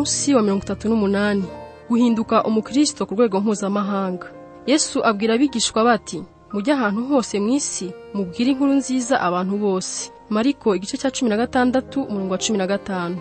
Umunsi wa 38 guhinduka umukristo ku rwego mpuzamahanga. Yesu abwira abigishwa bati, mujya ahantu hose mu isi mubwire inkuru nziza abantu bose. Mariko igice cya 16 umurongo wa 15.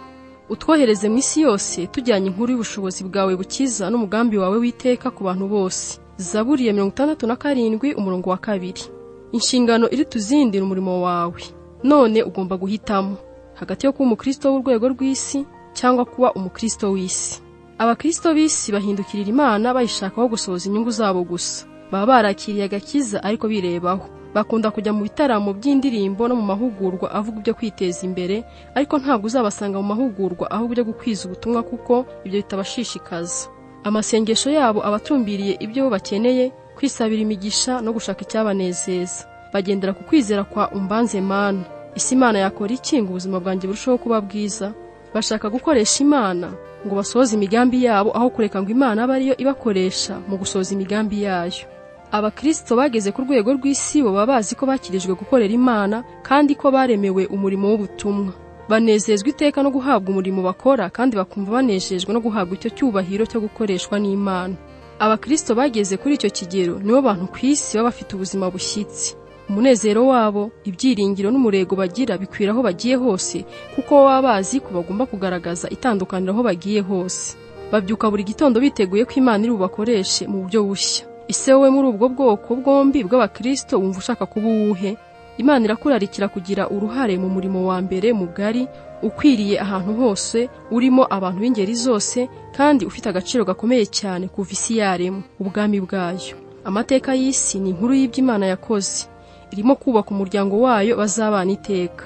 Utwohereze mu isi yose tujyanye inkuru y'ubushobozi bwawe bukiza n'umugambi wawe witeka ku bantu bose. Zaburi ya 67 umurongo wa 2. Inshingano iri tuzindira umurimo wawe. None ugomba guhitamo hagati yo kuba umukristo w'urwego rw'isi cyangwa kuba umukristo w'isi. Abakristo b'isi bahindukirira Imana bayishakaho gusohoza inyungu zabo gusa. Baba barakiriye agakiza ariko birebaho. Bakunda kujya mu bitaramo by'indirimbo no mu mahugurwa avuga ibyo kwiteza imbere, ariko ntabwo uzabasanga mu mahugurwa ahubwo byo gukwiza ubutumwa kuko ibyo bitabashishikaza. Amasengesho yabo abatumbiriye ibyo bakeneye, kwisabira imigisha no gushaka icyabanezeza. Bagendera ku kwizera kwa umbanze Mana. Isi Imana yakora iki ngo ubuzima bwanjye burusheho kuba bwiza? Bashaka gukoresha Imana ngo basohoze imigambi yabo aho kureka ngo Imana abe ariyo ibakoresha mu gusohoza imigambi yayo. Abakristo bageze ku rwego rw'isi bo baba bazi ko bakirijwe gukorera Imana kandi ko baremewe umurimo w'ubutumwa. Banezezwa iteka no guhabwa umurimo bakora kandi bakumva banejejwe no guhabwa icyo cyubahiro cyo gukoreshwa n'Imana. Abakristo bageze kuri icyo kigero nibo bantu ku isi baba bafite ubuzima bushyitsi. Umunezero wabo, ibyiringiro n'umurego bagira bikwira aho bagiye hose kuko baba bazi ko bagomba kugaragaza itandukaniro aho bagiye hose. Babyuka buri gitondo biteguye ko Imana iri bubakoreshe mu buryo bushya. Ese wowe muri ubwo bwoko bwombi bw'abakristo wumva ushaka kuba uwuhe? Imana irakurarikira kugira uruhare mu murimo wa mbere mugari ukwiriye ahantu hose, urimo abantu b'ingeri zose kandi ufite agaciro gakomeye cyane kuva isi yaremwa, ubwami bwayo. Amateka y'isi ni inkuru y'Imana yakoze. Irimo kubaka umuryango wayo bazabana iteka.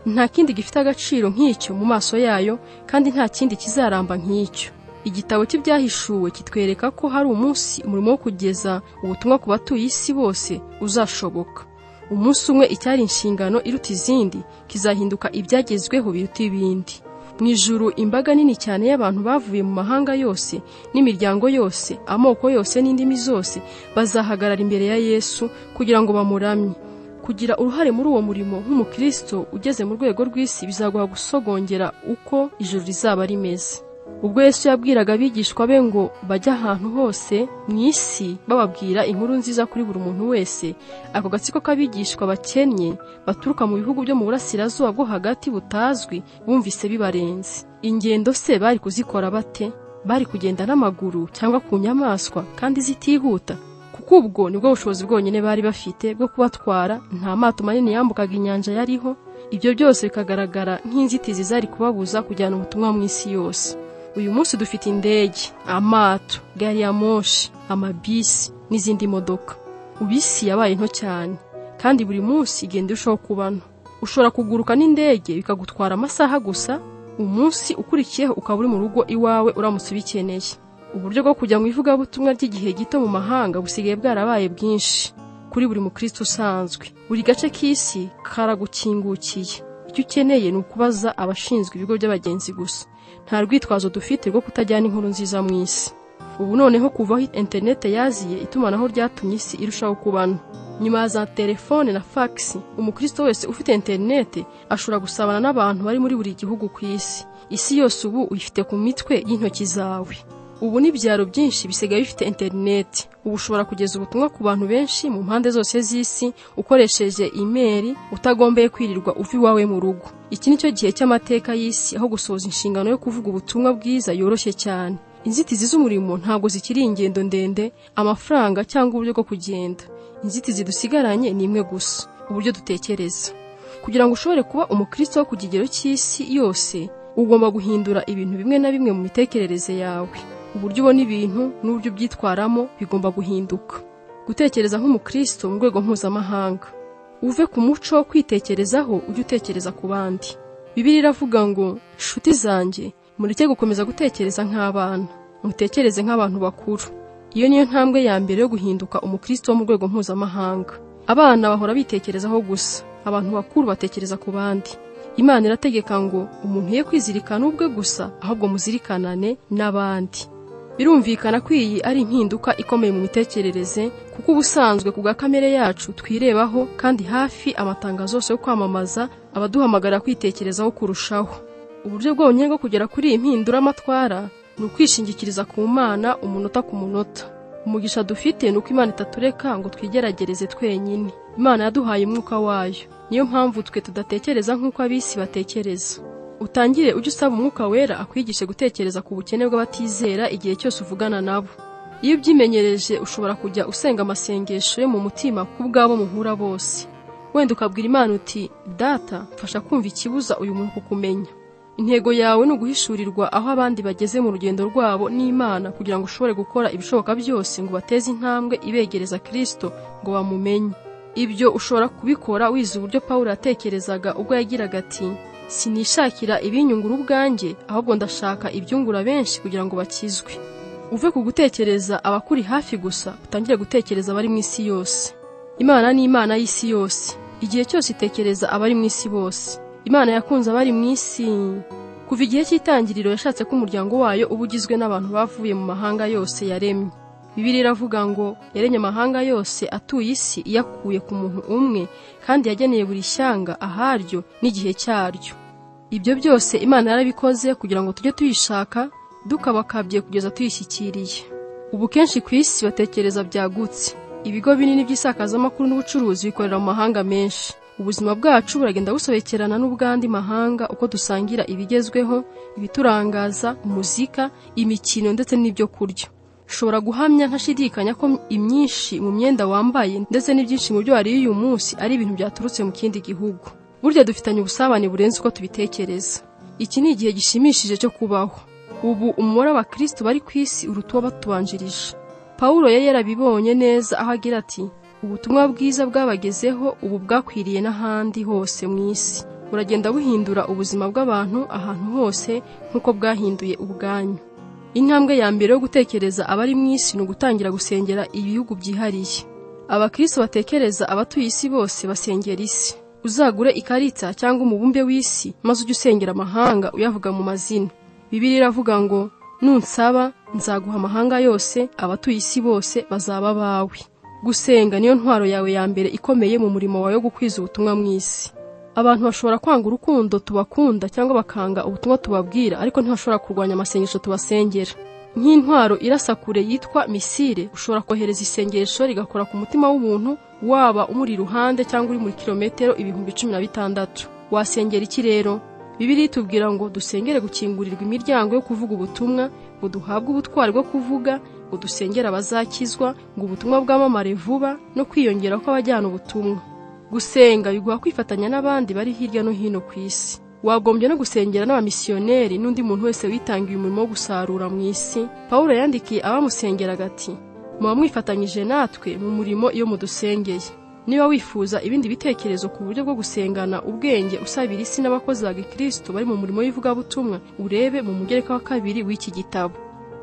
Nta kindi gifite agaciro nk'icyo mu maso yayo kandi nta kindi kizaramba nk'icyo. Igitabo cy'ibyahishuwe kitwereka ko hari umunsi umurimo wo kugeza ubutumwa ku batuye isi bose uzashoboka. Umunsi umwe icyari inshingano iruta izindi kizahinduka ibyagezweho biruta ibindi. Mu ijuru imbaga nini cyane y'abantu bavuye mu mahanga yose n'imiryango yose, amoko yose n'indimi zose bazahagarara imbere ya Yesu kugira ngo bamuramye. Kugira uruhare muri uwo murimo nk'umukristo ugeze mu rwego rw'isi bizaguha gusogongera uko ijuru rizaba rimeze. Ubwo Yesu yabwiraga abigishwa be ngo bajya ahantu hose mu isi bababwira inkuru nziza kuri buri muntu wese, ako gatsiko k'abigishwa bakennye baturuka mu bihugu byo mu burasirazuba bwo hagati butazwi bumvise bibarenze. Ingendo se bari kuzikora bate? Bari kugenda n'amaguru cyangwa ku nyamaswa kandi zitihuta? Kuko ubwo nibwo bushobozi bwonyine bari bafite bwo kubatwara. Nta mato manini yambukaga inyanja yariho. Ibyo byose bikagaragara nk'inzitizi zari kubabuza kujyana ubutumwa mu isi yose. Uyu munsi dufite indege, amato, gari ya moshi, amabisi n'izindi modoka. Ubisi yabaye nto cyane kandi buri munsi igenda irushaho kuba nto. Ushobora kuguruka n'indege bikagutwara amasaha gusa, umunsi ukurikiyeho ukaba uri mu rugo iwawe uramutse ubikeneye. Uburyo bwo kujya mu ivugabutumwa ry'igihe gito mu mahanga busigaye bwarabaye bwinshi kuri buri mukristo usanzwe. Buri gace k'isi karagukingukiye. Icyo ukeneye ni ukubaza abashinzwe ibigo by'abagenzi gusa. Nta rwitwazo dufite rwo kutajyana inkuru nziza mu isi. Ubu noneho kuvaho internet yaziye, itumanaho ryatumye isi irushaho kubana. Nyuma za telefone na fax, umukristo wese ufite internet ashobora gusabana n'abantu bari muri buri gihugu ku isi. Isi yose ubu uyifite ku mitwe y'intoki zawe. Ubu n'ibyaro byinshi bisigaye bifite internet. Ubu ushobora kugeza ubutumwa ku bantu benshi mu mpande zose z'isi ukoresheje email utagombeye kwirirwa uva iwawe mu rugo. Iki nicyo gihe cy'amateka y'isi aho gusohoza inshingano yo kuvuga ubutumwa bwiza yoroshye cyane. Inzitizi z'umurimo ntabwo zikiri ingendo ndende, amafaranga cyangwa uburyo bwo kugenda. Inzitizi dusigaranye ni imwe gusa: uburyo dutekereza. Kugira ngo ushobore kuba umukristo wo ku kigero cy'isi yose, ugomba guhindura ibintu bimwe na bimwe mu mitekerereze yawe. Uburyo ubona ibintu n'uburyo byitwaramo bigomba guhinduka. Gutekereza nk'umukristo mu rwego mpuzamahanga. Uve ku muco wo kwitekerezaho ujye utekereza ku bandi. Bibiliya iravuga ngo, nshuti zanjye, mureke gukomeza gutekereza nk'abana, mutekereze nk'abantu bakuru. Iyo niyo ntambwe ya mbere yo guhinduka umukristo wo mu rwego mpuzamahanga. Abana bahora bitekerezaho gusa, abantu bakuru batekereza ku bandi. Imana irategeka ngo umuntu ye kwizirikana ubwe gusa, ahubwo muzirikanane n'abandi. Birumvikana ko iyi ari impinduka ikomeye mu mitekerereze, kuko ubusanzwe ku kamere yacu twirebaho kandi hafi amatangazo yose yo kwamamaza abaduhamagara kwitekerezaho kurushaho. Uburyo bwonyine bwo kugera kuri iyi mpinduramatwara ni ukwishingikiriza ku Mana umunota ku munota. Umugisha dufite ni uko Imana itatureka ngo twigeragereze twenyine. Imana yaduhaye umwuka wayo, niyo mpamvu twe tudatekereza nk'uko ab'isi batekereza. Utangire ujye usaba umwuka wera akwigishe gutekereza ku bukene bw'abatizera igihe cyose uvugana nabo. Iyo ubyimenyereje ushobora kujya usenga amasengesho yo mu mutima ku bwabo muhura bose. Wenda ukabwira Imana uti, Data, mfasha kumva ikibuza uyu muntu kukumenya. Intego yawe ni uguhishurirwa aho abandi bageze mu rugendo rwabo n'Imana kugira ngo ushobore gukora ibishoboka byose ngo bateze intambwe ibegereza Kristo ngo bamumenye. Ibyo ushobora kubikora wize uburyo Pawulo yatekerezaga ubwo yagiraga ati, sinishakira ibinyungura ubwanjye, ahubwo ndashaka ibyungura benshi kugira ngo bakizwe. Uve ku gutekereza abakuri hafi gusa, utangire gutekereza abari mu isi yose. Imana ni Imana y'isi yose. Igihe cyose itekereza abari mu isi bose. Imana yakunze abari mu isi. Kuva igihe cy'itangiriro yashatse ko umuryango wayo uba ugizwe n'abantu bavuye mu mahanga yose yaremye. Bibiliya iravuga ngo yaremye amahanga yose atuye isi iyakuye ku muntu umwe, kandi yageneye buri shyanga aharyo n'igihe cyaryo. Ibyo byose Imana yarabikoze kugira ngo tujye tuyishaka dukabakabye kugeza tuyishyikiriye. Ubu kenshi ku isi batekereza byagutse. Ibigo binini by'isakazamakuru n'ubucuruzi bikorera mu mahanga menshi. Ubuzima bwacu buragenda busobekerana n'ubwandi mahanga uko dusangira ibigezweho, ibiturangaza, umuzika, imikino ndetse n'ibyo kurya. Ushobora guhamya ntashidikanya ko imyinshi mu myenda wambaye ndetse n'ibyinshi mu byo wariye uyu munsi ari ibintu byaturutse mu kindi gihugu. Burya dufitanye ubusabane burenze uko tubitekereza. Iki ni igihe gishimishije cyo kubaho. Ubu umubare w'Abakristo bari ku isi urutuba batubanjirije. Pawulo yari yarabibonye neza aho agira ati, ubutumwa bwiza bwabagezeho ubu bwakwiriye n'ahandi hose mu isi. Buragenda buhindura ubuzima bw'abantu ahantu hose nk'uko bwahinduye ubwanyu. Intambwe ya mbere yo gutekereza abari mu isi ni ugutangira gusengera ibihugu byihariye. Abakristo batekereza abatuye isi bose basengera isi. Uzagure ikarita cyangwa umubumbe w'isi maze ujye usengera amahanga uyavuga mu mazina. Bibiliya iravuga ngo, nunsaba nzaguha amahanga yose, abatuye isi bose bazaba bawe. Gusenga niyo ntwaro yawe ya mbere ikomeye mu murimo wawe wo gukwiza ubutumwa mu isi. Abantu bashobora kwanga urukundo tubakunda cyangwa bakanga ubutumwa tubabwira, ariko ntibashobora kurwanya amasengesho tubasengera. Nk'intwaro irasa kure yitwa misile, ushobora kohereza isengesho rigakora ku mutima w'umuntu, waba umuri iruhande cyangwa uri muri kilometero 16,000. Wasengera iki rero? Bibiliya itubwira ngo dusengere gukingurirwa imiryango yo kuvuga ubutumwa, ngo duhabwe ubutwari bwo kuvuga, ngo dusengere abazakizwa, ngo ubutumwa bwamamare vuba no kwiyongera kw'abajyana ubutumwa. Gusenga biguha kwifatanya n'abandi bari hirya no hino ku isi. Wagombye no gusengera n'abamisiyoneri n'undi muntu wese witangiye umurimo wo gusarura mu isi. Pawulo yandikiye abamusengeraga ati, muba mwifatanyije natwe mu murimo iyo mudusengeye. Niba wifuza ibindi bitekerezo ku buryo bwo gusengana ubwenge usabira isi n'abakozi ba Kristo bari mu murimo w'ivugabutumwa, urebe mu mugereka wa 2 w'iki gitabo.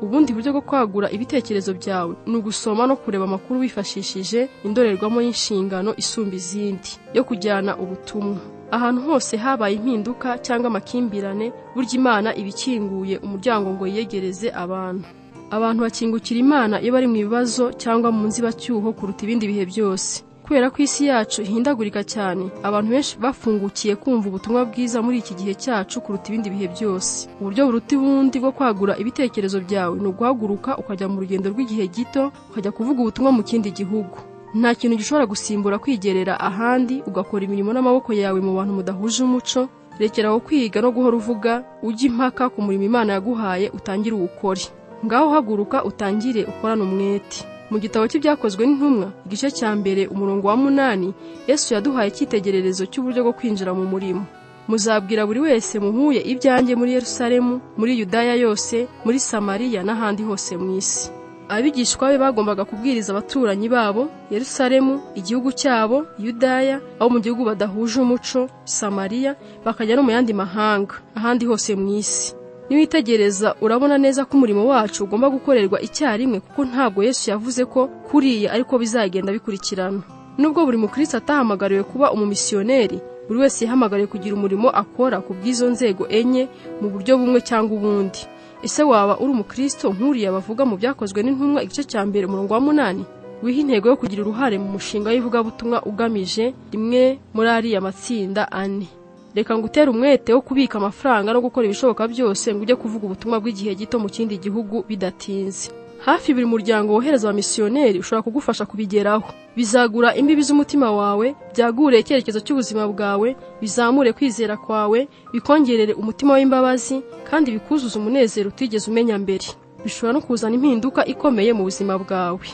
Ubundi buryo bwo kwagura ibitekerezo byawe ni ugusoma no kureba amakuru wifashishije indorerwamo y'inshingano isumba izindi yo kujyana ubutumwa. Ahantu hose habaye impinduka cyangwa amakimbirane, burya Imana ibikinguye umuryango ngo yegereze abantu. Abantu bakingukira Imana iyo bari mu bibazo cyangwa mu nzibacyuho kuruta ibindi bihe byose. Kubera ko isi yacu ihindagurika cyane, abantu benshi bafungukiye kumva ubutumwa bwiza muri iki gihe cyacu kuruta ibindi bihe byose. Uburyo buruta ubundi bwo kwagura ibitekerezo byawe ni uguhaguruka ukajya mu rugendo rw'igihe gito, ukajya kuvuga ubutumwa mu kindi gihugu. Nta kintu gishobora gusimbura kwigerera ahandi ugakora imirimo n'amaboko yawe mu bantu mudahuje umuco. Rekeraho kwiga no guhora uvuga, ujye impaka ku murimo Imana yaguhaye utangire uwukore. Ngaho haguruka utangire ukorana umwete. Mu gitabo cy'ibyakozwe n'intumwa, igice cya mbere umurongo wa 8, Yesu yaduhaye icyitegererezo cy'uburyo bwo kwinjira mu murimo. Muzabwira buri wese muhuye ibyanjye muri Yerusalemu, muri Yudaya yose, muri Samariya n'ahandi hose mu isi. Abigishwa be bagombaga kubwiriza abaturanyi babo, Yerusalemu, igihugu cyabo, Yudaya, abo mu gihugu badahuje umuco, Samariya, bakajya no mu yandi mahanga, ahandi hose mu isi. Niwitegereza urabona neza ko umurimo wacu ugomba gukorerwa icyarimwe, kuko ntabwo Yesu yavuze ko kuriya ariko bizagenda bikurikirana. Nubwo buri mukristo atahamagariwe kuba umumisiyoneri, buri wese yahamagariwe kugira umurimo akora ku bw'izo nzego enye mu buryo bumwe cyangwa ubundi. Ese waba uri umukristo nk'uriya bavuga mu byakozwe n'intumwa igice cya mbere umurongo wa 8? Wiha intego yo kugira uruhare mu mushinga w'ivugabutumwa ugamije rimwe muri ariya matsinda 4. reka ngutere umwete wo kubika amafaranga no gukora ibishoboka byose ngo ujye kuvuga ubutumwa bw'igihe gito mu kindi gihugu bidatinze. Hafi buri muryango wohereza abamisiyoneri ushobora kugufasha kubigeraho. Bizagura imbibi z'umutima wawe, byagure icyerekezo cy'ubuzima bwawe, bizamure kwizera kwawe, bikongerere umutima w'imbabazi, kandi bikuzuza umunezero utigeze umenya mbere. Bishobora no kuzana impinduka ikomeye mu buzima bwawe.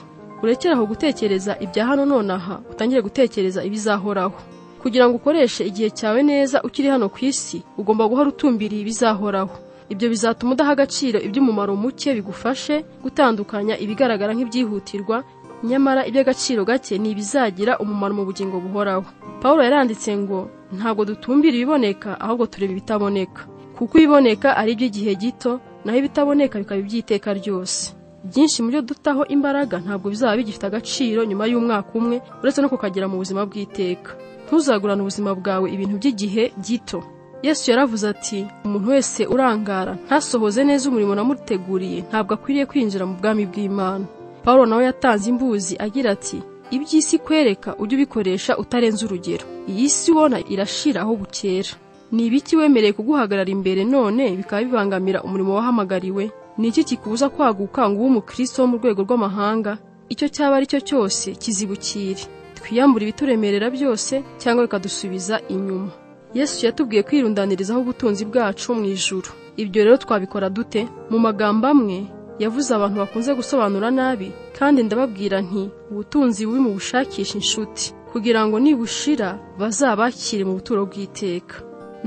Urekeraho gutekereza ibya hano nonaha, utangire gutekereza ibizahoraho. Kugira ngo ukoreshe igihe cyawe neza ukiri hano ku isi, ugomba guhora utumbiriye ibizahoraho. Ibyo bizatuma udaha agaciro iby'umumaro muke bigufashe gutandukanya ibigaragara nk'ibyihutirwa, nyamara iby'agaciro gake ni ibizagira umumaro mu bugingo buhoraho. Pawulo yaranditse ngo ntabwo dutumbira ibiboneka ahubwo tureba ibitaboneka, kuko ibiboneka ari iby'igihe gito naho ibitaboneka bikaba iby'iteka ryose. Byinshi mu byo dutaho imbaraga ntabwo bizaba bigifite agaciro nyuma y'umwaka umwe, uretse no kukagera mu buzima bw'iteka. Ntuzagurane ubuzima bwawe ibintu by'igihe gito. Yesu yaravuze ati, umuntu wese urangara ntasohoze neza umurimo namuteguriye ntabwo akwiriye kwinjira mu bwami bw'Imana. Pawulo nawe yatanze imbuzi agira ati, iby'isi kwereka ujye ubikoresha utarenze urugero. Iyi si ubona irashira aho bukera. Ni ibiki wemereye kuguhagarara imbere none bikaba bibangamira umurimo wahamagariwe? Ni iki kikubuza kwaguka ngo ube umukristo wo mu rwego rw'amahanga? Icyo cyaba ari cyo cyose kizibukire. Twiyambure ibituremerera byose cyangwa bikadusubiza inyuma. Yesu yatubwiye kwirundanirizaho ubutunzi bwacu mu ijuru. Ibyo rero twabikora dute? Mu magambo amwe yavuze abantu bakunze gusobanura nabi, kandi ndababwira nti ubutunzi buri mu bushakisha inshuti, kugira ngo nibushira bazabakire mu buturo bw'iteka.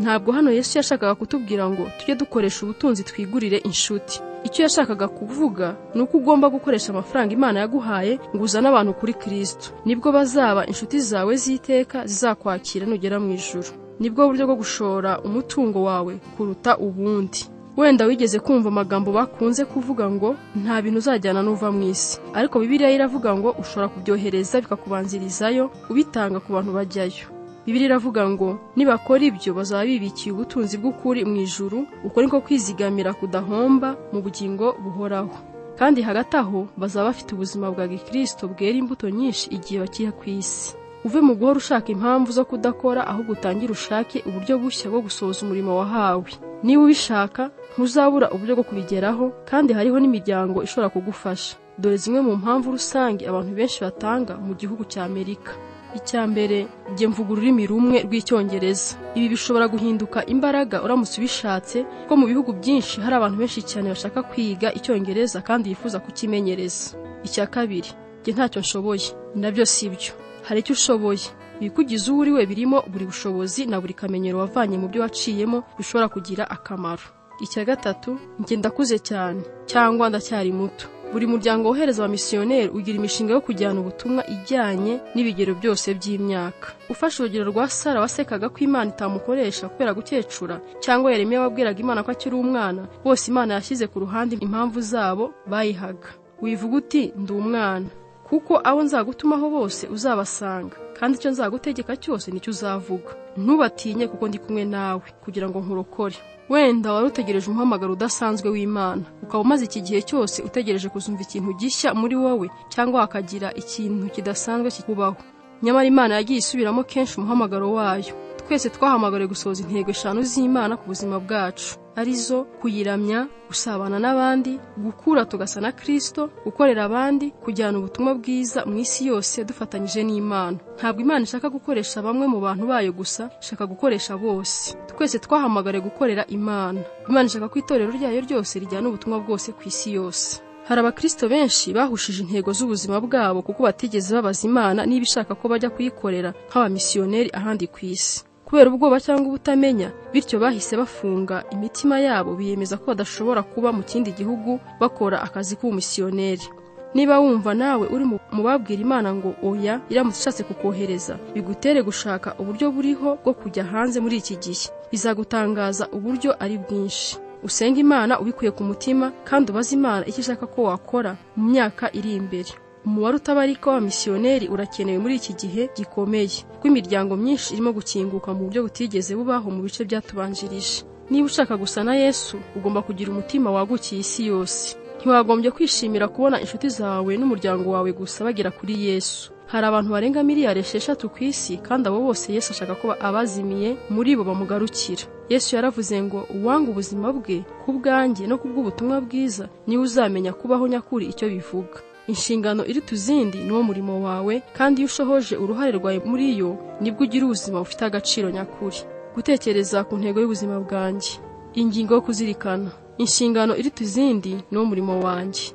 Ntabwo hano Yesu yashakaga kutubwira ngo tujye dukoresha ubutunzi twigurire inshuti. Icyo yashakaga kuvuga ni uko ugomba gukoresha amafaranga Imana yaguhaye ngo uzane abantu kuri Kristo. Nibwo bazaba inshuti zawe z'iteka zizakwakira nugera mu ijuru. Nibwo buryo bwo gushora umutungo wawe kuruta ubundi. Wenda wigeze kumva amagambo bakunze kuvuga ngo nta bintu uzajyana n'uva mu isi, ariko Bibiliya iravuga ngo ushobora kubyohereza bikakubanzirizayo ubitanga ku bantu bajyayo. Bibiliya iravuga ngo nibakora ibyo bazaba bibikiye ubutunzi bw'ukuri mu ijuru, uko niko kwizigamira kudahomba mu bugingo buhoraho. Kandi hagati aho bazaba bafite ubuzima bwa Gikristo bwera imbuto nyinshi igihe bakiri ku isi. Uve mu guhora ushaka impamvu zo kudakora, ahubwo utangire ushake uburyo bushya bwo gusohoza umurimo wahawe. Niba ubishaka ntuzabura uburyo bwo kubigeraho, kandi hariho n'imiryango ishobora kugufasha. Dore zimwe mu mpamvu rusange abantu benshi batanga mu gihugu cya Amerika. Icya mbere, jye mvuga ururimi rumwe rw'Icyongereza. Ibi bishobora guhinduka imbaraga uramutse ubishatse, ko mu bihugu byinshi hari abantu benshi cyane bashaka kwiga Icyongereza kandi yifuza kukimenyereza. Icya kabiri, jye ntacyo nshoboye. Nabyo si byo. Hari icyo ushoboye. Ibikugize uwo uri we birimo buri bushobozi na buri kamenyero wavanye mu byo waciyemo bishobora kugira akamaro. Icya gatatu, njye ndakuze cyane cyangwa ndacyari muto. Buri muryango wohereza abamisiyoneri ugira imishinga yo kujyana ubutumwa ijyanye n'ibigero byose by'imyaka. Ufashe urugero rwa Sara wasekaga ko Imana itamukoresha kubera gukecura, cyangwa Yeremiya wabwiraga Imana ko akiri umwana, bose Imana yashyize ku ruhande impamvu zabo bayihaga. Wivuga uti ndi umwana, kuko abo nzagutumaho bose uzabasanga, kandi icyo nzagutegeka cyose nicyo uzavuga. Ntubatinye kuko ndi kumwe nawe kugira ngo nkurokore. Wenda wari utegereje umuhamagaro udasanzwe w'Imana, ukaba umaze iki gihe cyose utegereje kuzumva ikintu gishya muri wowe, cyangwa hakagira ikintu kidasanzwe kikubaho. Nyamara Imana yagiye isubiramo kenshi umuhamagaro wayo. Twese twahamagariwe gusohoza intego 5 z'Imana ku buzima bwacu, arizo kuyiramya, gusabana n'abandi, gukura tugasa na Kristo, gukorera abandi, kujyana ubutumwa bwiza mu isi yose dufatanyije n'Imana. Ntabwo Imana ishaka gukoresha bamwe mu bantu bayo gusa, ishaka gukoresha bose. Twese twahamagariwe gukorera Imana. Imana ishaka ko itorero ryayo ryose rijyana ubutumwa bwose ku isi yose. Hari abakristo benshi bahushije intego z'ubuzima bwabo kuko batigeze babaza Imana niba ishaka ko bajya kuyikorera nk'abamisiyoneri ahandi ku isi. Kubera ubwoba cyangwa ubutamenya, bityo bahise bafunga imitima yabo, biyemeza ko badashobora kuba mu kindi gihugu bakora akazi k'ubumisiyoneri. Niba wumva nawe uri mu babwira Imana ngo oya iramutse ishatse kukohereza, bigutere gushaka uburyo buriho bwo kujya hanze muri iki gihe. Bizagutangaza uburyo ari bwinshi. Usenga Imana ubikuye ku mutima, kandi ubaza Imana icyo ishaka ko wakora mu myaka iri imbere. Umubare utabarika w'abamisiyoneri urakenewe muri iki gihe gikomeye, kuko imiryango myinshi irimo gukinguka mu buryo butigeze bubaho mu bice byatubanjirije. Niba ushaka gusa na Yesu, ugomba kugira umutima wagukiye isi yose. Ntiwagombye kwishimira kubona inshuti zawe n'umuryango wawe gusa bagera kuri Yesu. Hari abantu barenga miliyari 6 ku isi, kandi abo bose Yesu ashaka ko abazimiye muri bo bamugarukira. Yesu yaravuze ngo uwanga ubuzima bwe kubwanjye no kubw'ubutumwa bwiza niwe uzamenya kubaho nyakuri icyo bivuga. Inshingano iri tuzindi niwo murimo wawe, kandi iyo ushohoje uruhare rwawe muri yo nibwo ugira ubuzima bufite agaciro nyakuri. Gutekereza ku ntego y'ubuzima bwanjye. Ingingo yo kuzirikana. Inshingano iri tuzindi niwo murimo wanjye.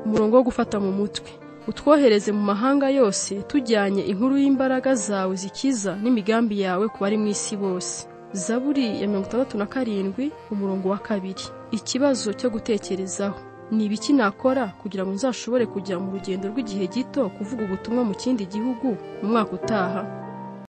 Umurongo wo gufata mu mutwe. Utwohereze mu mahanga yose tujyanye inkuru y'imbaraga zawe zikiza n'imigambi yawe ku bari mu isi bose. Zaburi ya 67 umurongo wa 2. Ikibazo cyo gutekerezaho. Ni ibiki nakora kugira ngo nzashobore kujya mu rugendo rw'igihe gito kuvuga ubutumwa mu kindi gihugu mu mwaka utaha?